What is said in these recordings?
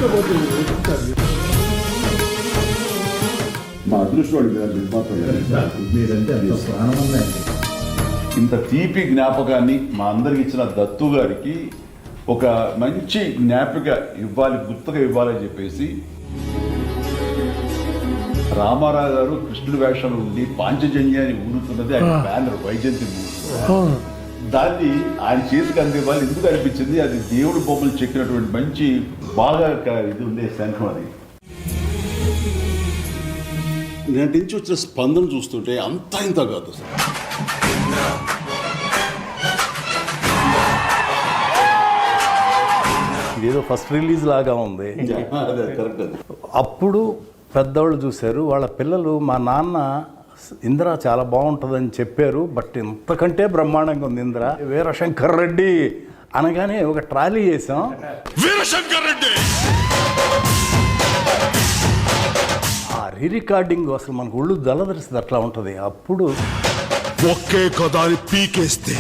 మా అదృష్టం ఇంత తీపి జ్ఞాపకాన్ని మా అందరికి ఇచ్చిన దత్తు గారికి ఒక మంచి జ్ఞాపిక ఇవ్వాలి, గుర్తుగా ఇవ్వాలని చెప్పేసి రామారావు గారు కృష్ణుడి వేషంలో ఉండి పాంచజన్యాన్ని ఊరుతున్నది ఆయన బ్యానర్ వైజయంతి దాన్ని ఆయన చేతికి అందేవాళ్ళు ఎందుకు అనిపించింది, అది దేవుడి బొమ్మలు చెక్కినటువంటి మంచి బాగా ఇది ఉండే శంఖం. అది నేటి నుంచి వచ్చిన స్పందన చూస్తుంటే అంతా ఇంత కాదు సార్. ఇదేదో ఫస్ట్ రిలీజ్ లాగా ఉంది. కరెక్ట్. అప్పుడు పెద్దవాళ్ళు చూశారు, వాళ్ళ పిల్లలు మా నాన్న ఇందిర చాలా బాగుంటుందని చెప్పారు, బట్ ఇంతకంటే బ్రహ్మాండంగా ఉంది ఇందిర. వీరశంకర్ రెడ్డి అనగానే ఒక ట్రాలీ చేసాం. వీరశంకర్ రెడ్డి ఆ రీ రికార్డింగ్ అసలు మనకు ఒళ్ళు దళదరిస్తుంది, అట్లా ఉంటుంది. అప్పుడు ఒకే కదాని పీకేస్తే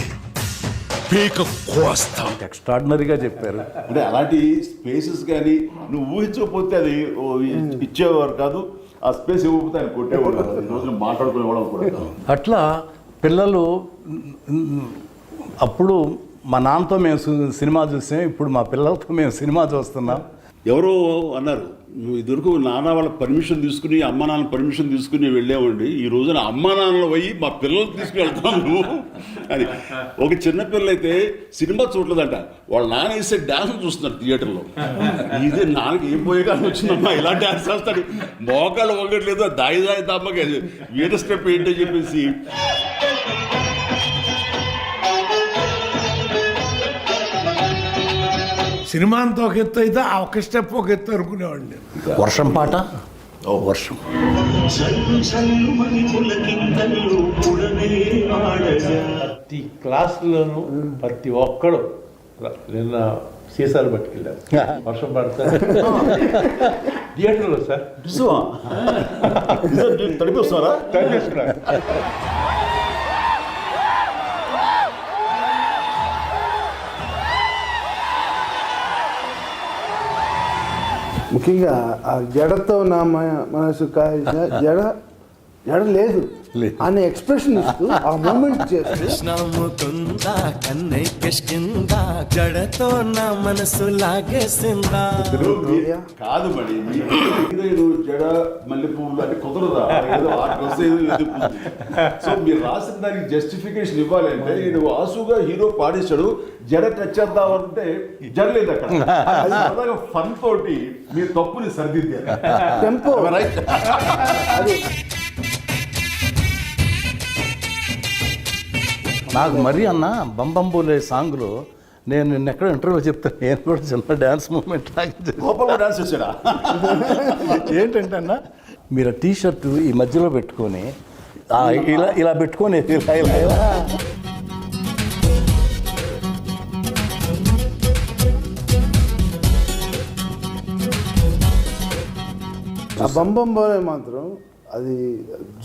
పీక కోస్తాం. ఎక్స్ట్రాడినరీగా చెప్పారు. అంటే అలాంటి స్పేసెస్ కానీ నువ్వు ఊహించకపోతే అది ఇచ్చేవారు కాదు, ఆ స్పేస్ ఇవ్వకపోతే ఆయన కొట్టేవాడు కాదు, ఈ రోజున మాట్లాడుకునేవాడు కూడా. అట్లా పిల్లలు అప్పుడు మా నాన్నతో మేము సినిమా చూసాం, ఇప్పుడు మా పిల్లలతో మేము సినిమా చూస్తున్నాం. ఎవరో అన్నారు, నువ్వు ఇదివరకు నాన్న వాళ్ళ పర్మిషన్ తీసుకుని అమ్మ నాన్న పర్మిషన్ తీసుకుని వెళ్ళామండి, ఈ రోజున అమ్మ నాన్నలు పోయి మా పిల్లలు తీసుకుని వెళ్తాం నువ్వు అని. ఒక చిన్న పిల్లలు అయితే సినిమా చూడలేదంట, వాళ్ళ నాన్న వేసే డ్యాన్స్ చూస్తున్నారు థియేటర్లో. ఇది నాన్నకి ఏం పోయేగానే వచ్చిందమ్మా ఇలా డ్యాన్స్ చేస్తాడు, మోకాళ్ళు వంగట్లేదు, దాయి దాయి దమ్మకి వీట స్టెప్ ఏంటని చెప్పేసి. సినిమా అంతా ఒక ఎత్తు అయితే ఆ ఒక స్టెప్ ఒక ఎత్తు అనుకునేవాడిని. వర్షం పాట, వర్షం ప్రతి క్లాసులోనూ ప్రతి ఒక్కడు నిన్న సీసాలు పట్టుకెళ్ళారు, వర్షం పడతారు థియేటర్లో సార్. తడిపిస్తున్నారా? ముఖ్యంగా ఆ జడతో నా మనసు కాల్చిన జడ లేదు అనే ఎక్స్ప్రెషన్ ఇస్తూ ఆ మూమెంట్ జడతో నా మనసు లాగేసిందా. కాదు మరి జడ మల్లె పువ్వులు అంటే కుదరదా, సో మీరు రాసిన దానికి జస్టిఫికేషన్ ఇవ్వాలంటే ఇది ఆసుగా హీరో పాడేశాడు, జడ టచ్ చేద్దామంటే జడలేదు అక్కడ. ఫన్ తోటి మీరు తప్పుని సరిదిద్దారు. టెంపో నాకు మరీ అన్న బంబంబోలే సాంగ్లో నేను నిన్న ఎక్కడ ఇంటర్వ్యూ చెప్తాను, నేను కూడా చిన్న డ్యాన్స్ మూమెంట్ డాన్స్ చేశాడా ఏంటంటే అన్న, మీరు ఆ టీషర్ట్ ఈ మధ్యలో పెట్టుకొని ఇలా ఇలా పెట్టుకొని ఇలా ఇలా ఇలా ఆ బంబంబోలే మాత్రం అది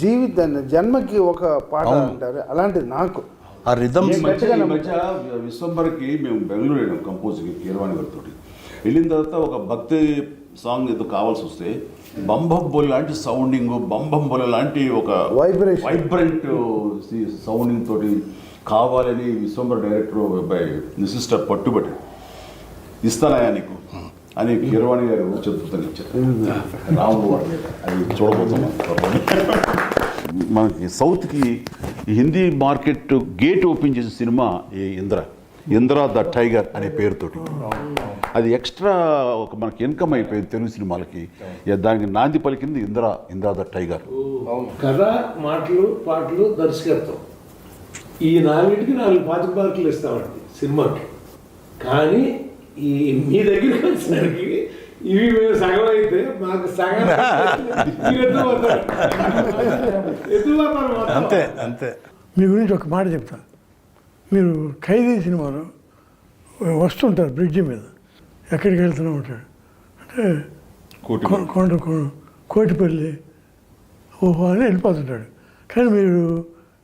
జీవితాన్ని జన్మకి ఒక పాట అంటారు, అలాంటిది నాకు ఆ రిథమ్. మధ్య విశ్వంబర్కి మేము బెంగళూరు వెళ్ళాం కంపోజ్కి కీరవాణి గారితో. వెళ్ళిన తర్వాత ఒక భక్తి సాంగ్ ఏదో కావాల్సి వస్తే బంబంబోలి లాంటి సౌండింగ్, బంబంబోలి లాంటి ఒక వైబ్రెంట్ సౌండింగ్ తోటి కావాలని విశ్వంబర్ డైరెక్టర్ బై నిసిస్టర్ పట్టుబట్టి ఇస్తానయా నీకు అని కీరవాణి గారు చతుర్థం ఇచ్చారు. రాము అది చూడబోతున్నాం. మనకి సౌత్కి హిందీ మార్కెట్ గేట్ ఓపెన్ చేసిన సినిమా ఈ ఇంద్ర ద టైగర్ అనే పేరుతోటి. అది ఎక్స్ట్రా ఒక మనకి ఇన్కమ్ అయిపోయింది తెలుగు సినిమాలకి. దానికి నాంది పలికింది ఇంద్ర ద టైగర్. కథ, మాటలు, పాటలు, దర్శకత్వం, ఈ నాలుగిటికి 4 మార్కులు ఇస్తామండి సినిమాకి. కానీ ఈ మీ దగ్గరికి వచ్చేసరికి ఇవి మేము సగం అయితే మాకు సగం అంతే అంతే. మీ గురించి ఒక మాట చెప్తా. మీరు ఖైదీ సినిమాలో వస్తుంటారు బ్రిడ్జి మీద, ఎక్కడికి వెళ్తూనే ఉంటాడు అంటే కోటిపల్లి ఓహో అని వెళ్ళిపోతుంటాడు. కానీ మీరు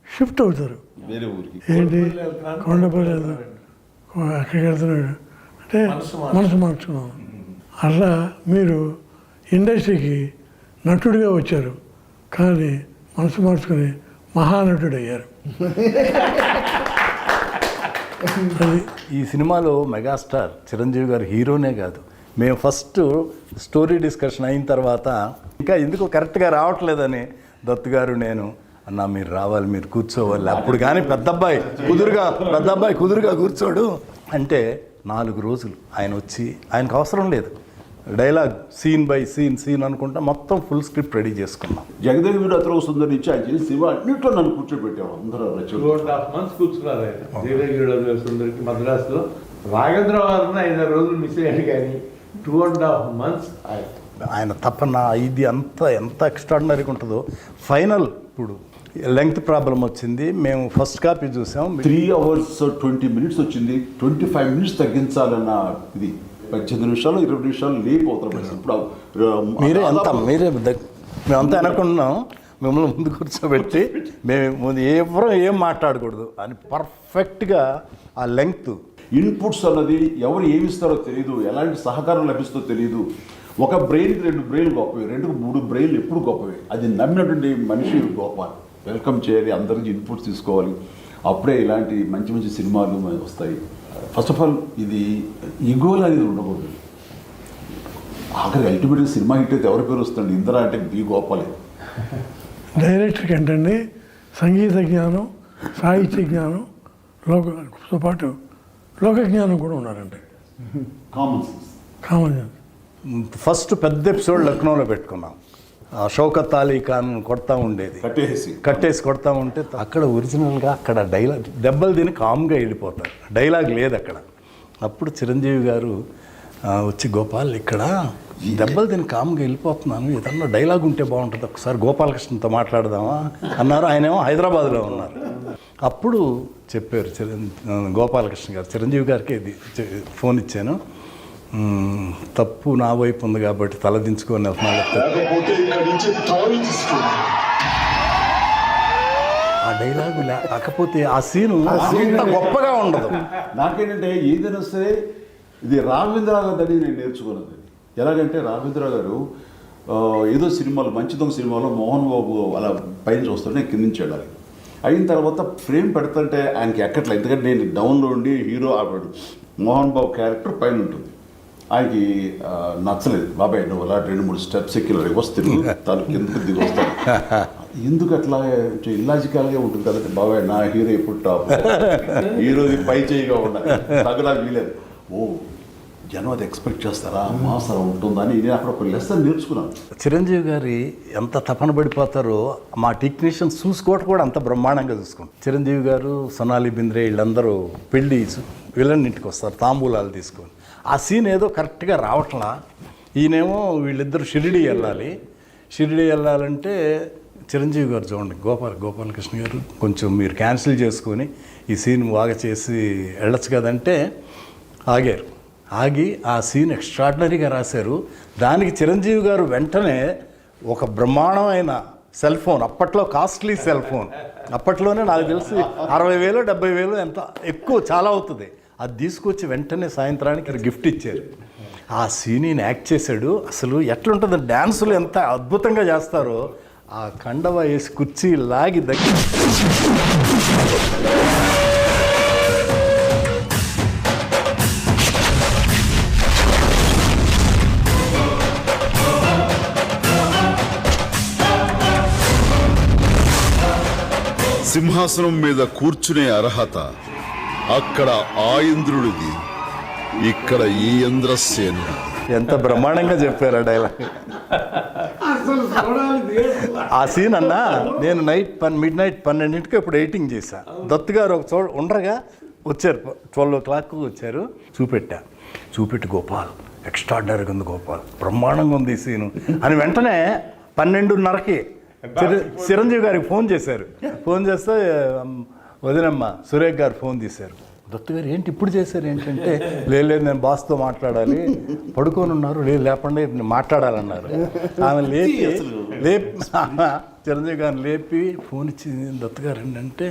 షిఫ్ట్ అవుతారు, ఏంటి కొండపల్లి అక్కడికి వెళ్తున్నాడు అంటే మనసు మార్చుకున్నాం. అలా మీరు ఇండస్ట్రీకి నటుడిగా వచ్చారు, కానీ మనసు మార్చుకుని మహానటుడు అయ్యారు. అది ఈ సినిమాలో మెగాస్టార్ చిరంజీవి గారు హీరోనే కాదు, మేము ఫస్ట్ స్టోరీ డిస్కషన్ అయిన తర్వాత ఇంకా ఎందుకు కరెక్ట్గా రావట్లేదని దత్తు గారు నేను అన్నా మీరు రావాలి, మీరు కూర్చోవాలి, అప్పుడు కానీ పెద్ద అబ్బాయి కుదురుగా కూర్చోడు అంటే 4 రోజులు ఆయన వచ్చి, ఆయనకు అవసరం లేదు డైలాగ్, సీన్ బై సీన్ అనుకుంటా మొత్తం ఫుల్ స్క్రిప్ట్ రెడీ చేసుకున్నాం. జగదేవి వీరు అతను సుందరి నుంచి ఆయన చేసి సినిమా అన్నింటిలో నన్ను కూర్చోబెట్టారు అందరూ రచనలు. 2.5 months కూర్చున్నారు ఆయన జగదేవి సుందరికి మద్రాసులో. రాఘవేంద్ర వారిని 5 రోజులు మిస్ అయ్యాడు, కానీ 2.5 months ఆయన తపన ఇది అంతా ఎంత ఎక్స్ట్రాడినరీగా ఉంటుందో. ఫైనల్ ఇప్పుడు లెంగ్త్ ప్రాబ్లం వచ్చింది, మేము ఫస్ట్ కాపీ చూసాం, 3 hours 20 minutes వచ్చింది. 25 minutes తగ్గించాలన్న ఇది 18 నిమిషాలు 20 నిమిషాలు లేపు అవుతాం. ఇప్పుడు మేమంతా అనుకున్నాం మిమ్మల్ని ముందు కూర్చోబెట్టి మేము ఎవరో ఏం మాట్లాడకూడదు అని పర్ఫెక్ట్గా ఆ లెంగ్త్. ఇన్పుట్స్ అన్నది ఎవరు ఏమి ఇస్తారో తెలియదు, ఎలాంటి సహకారం లభిస్తుందో తెలియదు. ఒక బ్రెయిన్కి 2 బ్రెయిన్లు గొప్పవి, 2కు 3 బ్రెయిన్లు ఎప్పుడు గొప్పవి. అది నమ్మినటువంటి మనిషి గొప్ప. వెల్కమ్ చేయాలి, అందరికి ఇన్పుట్స్ తీసుకోవాలి, అప్పుడే ఇలాంటి మంచి మంచి సినిమాలు వస్తాయి. ఫస్ట్ ఆఫ్ ఆల్ ఇది ఈగోలు అనేది ఉండకూడదు. ఆఖరి అల్టిమేట్గా సినిమా హిట్ అయితే ఎవరి పేరు వస్తుంది? ఇందిరా అంటే బి గోపాలే. డైరెక్టర్కి ఏంటండి సంగీత జ్ఞానం, సాహిత్య జ్ఞానం, లోకతో పాటు లోక జ్ఞానం కూడా ఉన్నారండి. Common sense. Common sense. First పెద్ద ఎపిసోడ్ లక్నోలో పెట్టుకున్నాం. షౌకత్ అలీ ఖాన్ కొడతా ఉండేది, కట్టేసి కొడతా ఉంటే అక్కడ ఒరిజినల్గా అక్కడ డైలాగ్ దెబ్బలు తిని కామ్గా వెళ్ళిపోతారు, డైలాగ్ లేదు అక్కడ. అప్పుడు చిరంజీవి గారు వచ్చి గోపాల్ ఇక్కడ దెబ్బలు తిని కామ్గా వెళ్ళిపోతున్నాను, ఏదన్నా డైలాగ్ ఉంటే బాగుంటుంది, ఒకసారి గోపాలకృష్ణతో మాట్లాడదామా అన్నారు. ఆయనేమో హైదరాబాద్లో ఉన్నారు. అప్పుడు చెప్పారు గోపాలకృష్ణ గారు, చిరంజీవి గారికి ఇది ఫోన్ ఇచ్చాను, తప్పు నా వైపు ఉంది కాబట్టి తలదించుకొని ఆ డైలాగు లేకపోతే ఆ సీను గొప్పగా ఉండదు. నాకేంటంటే ఏదైనా సరే ఇది రాఘవేంద్రరావు గారిని నేను నేర్చుకున్నది. ఎలాగంటే రాఘవేంద్రరావు గారు ఏదో సినిమాలో మంచి దొంగ సినిమాలో మోహన్ బాబు అలా పైన చూస్తుంటే నేను కింద నుంచి వెళ్ళాలి. అయిన తర్వాత ఫ్రేమ్ పెడుతుంటే ఆయనకి ఎక్కట్లేదు, ఎందుకంటే నేను డౌన్లో ఉండి హీరో ఆడాడు, మోహన్ బాబు క్యారెక్టర్ పైన ఉంటుంది. ఆయనకి నచ్చలేదు. బాబాయ్ నువ్వు అలా 2-3 స్టెప్స్ ఎక్కి వస్తుంది తను కిందకి దిగి వస్తాను, ఎందుకు అట్లా ఇల్లాజికల్గా ఉంటుంది కదంటే, బాబాయ్ నా హీరో ఎప్పుడు టాప్, హీరోది పై చేయిగా ఉండాలి, తగ్గడానికి వీలేదు. ఓ జనం అది ఎక్స్పెక్ట్ చేస్తారా, మాస్ అలా ఉంటుందని నేను అక్కడ ఒక లెసన్ నేర్చుకున్నాను. చిరంజీవి గారి ఎంత తపన పడిపోతారో మా టెక్నీషియన్స్ చూసుకోవటం కూడా అంత బ్రహ్మాండంగా చూసుకుంటారు. చిరంజీవి గారు, సొనాలి బింద్రే వీళ్ళందరూ పెళ్ళి వీళ్ళని ఇంటికి వస్తారు తాంబూలాలు తీసుకొని. ఆ సీన్ ఏదో కరెక్ట్గా రావట్లా. ఈయనేమో వీళ్ళిద్దరు షిరిడి వెళ్ళాలంటే చిరంజీవి గారు చూడండి, గోపాలకృష్ణ గారు కొంచెం మీరు క్యాన్సిల్ చేసుకొని ఈ సీన్ బాగా చేసి వెళ్ళొచ్చు కదంటే ఆగి ఆ సీన్ ఎక్స్ట్రాడినరీగా రాశారు. దానికి చిరంజీవి గారు వెంటనే ఒక బ్రహ్మాండమైన సెల్ ఫోన్, అప్పట్లో కాస్ట్లీ సెల్ ఫోన్, అప్పట్లోనే నాకు తెలిసి 60,000 70,000 ఎంత ఎక్కువ చాలా అవుతుంది, అది తీసుకొచ్చి వెంటనే సాయంత్రానికి గిఫ్ట్ ఇచ్చారు. ఆ సీన్ యాక్ట్ చేశాడు. అసలు ఎట్లుంటుంది, డ్యాన్సులు ఎంత అద్భుతంగా చేస్తారో. ఆ కండవ వేసి కుర్చీ లాగి దగ్గర సింహాసనం మీద కూర్చునే అర్హత అక్కడ ఆ ఇంద్రుడిది, ఇక్కడ ఈ ఇంద్రసేనుడు. ఎంత బ్రహ్మాండంగా చెప్పారు ఆ డైలాగ్. ఆ సీన్ అన్నా నేను మిడ్ నైట్ 12ంటికి ఇప్పుడు ఎడిటింగ్ చేశా. దత్తు గారు ఒక చోట ఉండగా వచ్చారు, 12 o'clock వచ్చారు. చూపెట్టి గోపాల్ ఎక్స్ట్రాడినరీగా ఉంది, గోపాల్ బ్రహ్మాండంగా ఉంది ఈ సీను అని వెంటనే 12:30కి చిరంజీవి గారికి ఫోన్ చేశారు. ఫోన్ చేస్తే వదినమ్మ సురేఖ్ గారు ఫోన్ తీశారు. దత్తు గారు ఏంటి ఇప్పుడు చేశారు ఏంటంటే, లేదు నేను బాస్తో మాట్లాడాలి, పడుకొని ఉన్నారు, లేపండి మాట్లాడాలన్నారు. ఆమె లేపి చిరంజీవి గారిని లేపి ఫోన్ ఇచ్చి దత్తు గారు ఏంటంటే,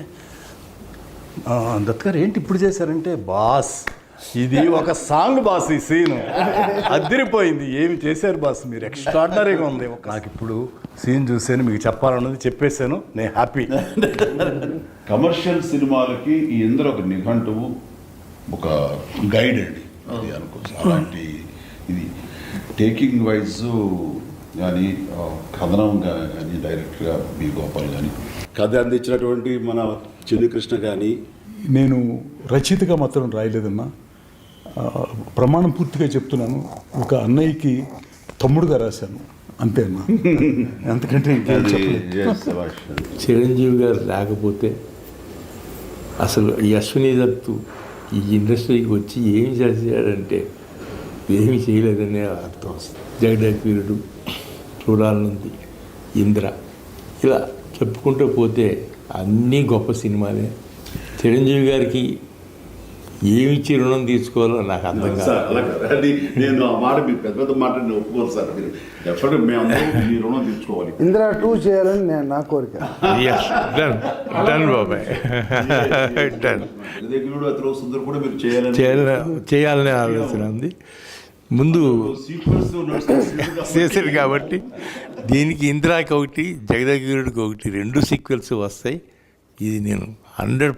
దత్తు గారు ఏంటి ఇప్పుడు చేశారంటే, బాస్ ఇది ఒక సాంగ్ బాస్, ఈ సీన్ అదిరిపోయింది. ఏమి చేశారు బాస్ మీరు, ఎక్స్ట్రాడినరీగా ఉంది. నాకు ఇప్పుడు సీన్ చూసాను, మీకు చెప్పాలన్నది చెప్పేశాను, నేను హ్యాపీ. కమర్షియల్ సినిమాలకి ఈ ఇంద్ర ఒక నిఘంటువు, ఒక గైడ్ అండి అది అనుకోవచ్చు. అలాంటి ఇది టేకింగ్ వైజ్ కానీ కథనం కానీ డైరెక్ట్గా బి గోపాల్ కానీ కథ అందించినటువంటి మన చిన్ని కృష్ణ కానీ. నేను రచయితగా మాత్రం రాయలేదమ్మా, ప్రమాణం పూర్తిగా చెప్తున్నాను, ఒక అన్నయ్యకి తమ్ముడుగా రాశాను అంతే అమ్మా. అంతకంటే ఇంకేం చెప్పలేదు. చిరంజీవి గారు లేకపోతే అసలు ఈ అశ్విని దత్తు ఈ ఇండస్ట్రీకి వచ్చి ఏమి చేశాడంటే ఏమి చేయలేదనే అర్థం వస్తుంది. జగదేకవీరుడు, చూడాలనుంది, ఇంద్ర, ఇలా చెప్పుకుంటూ పోతే అన్నీ గొప్ప సినిమాలే. చిరంజీవి గారికి ఏమిచ్చి రుణం తీసుకోవాలో నాకు అర్థం కాదు. నేను ఆ మాట మీరు పెద్ద పెద్ద మాట నేను ఒప్పుకోను సార్. మీరు డెఫినెట్ మేము అందరూ మీ రుణం తీర్చుకోవాలి. ఇందిరా 2 చేయాలని నేను నా కోరిక. డన్ బాబాయ్, డన్. జగదేకవీరుడు అతిలో సుందర్ కూడా మీరు చేయాలనే ఆలోచన ఉంది. ముందు చేశారు కాబట్టి దీనికి ఇందిరాకి ఒకటి, జగదేకవీరుడికి ఒకటి, 2 సీక్వెల్స్ వస్తాయి. ఇది నేను 100.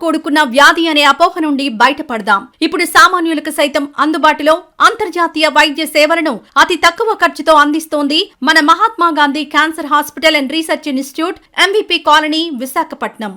కూడుకున్న వ్యాధి అనే అపోహ నుండి బయటపడదాం. ఇప్పుడు సామాన్యులకు సైతం అందుబాటులో అంతర్జాతీయ వైద్య సేవలను అతి తక్కువ ఖర్చుతో అందిస్తోంది మన Mahatma Gandhi cancer hospital and research institute, MVP colony, Visakhapatnam.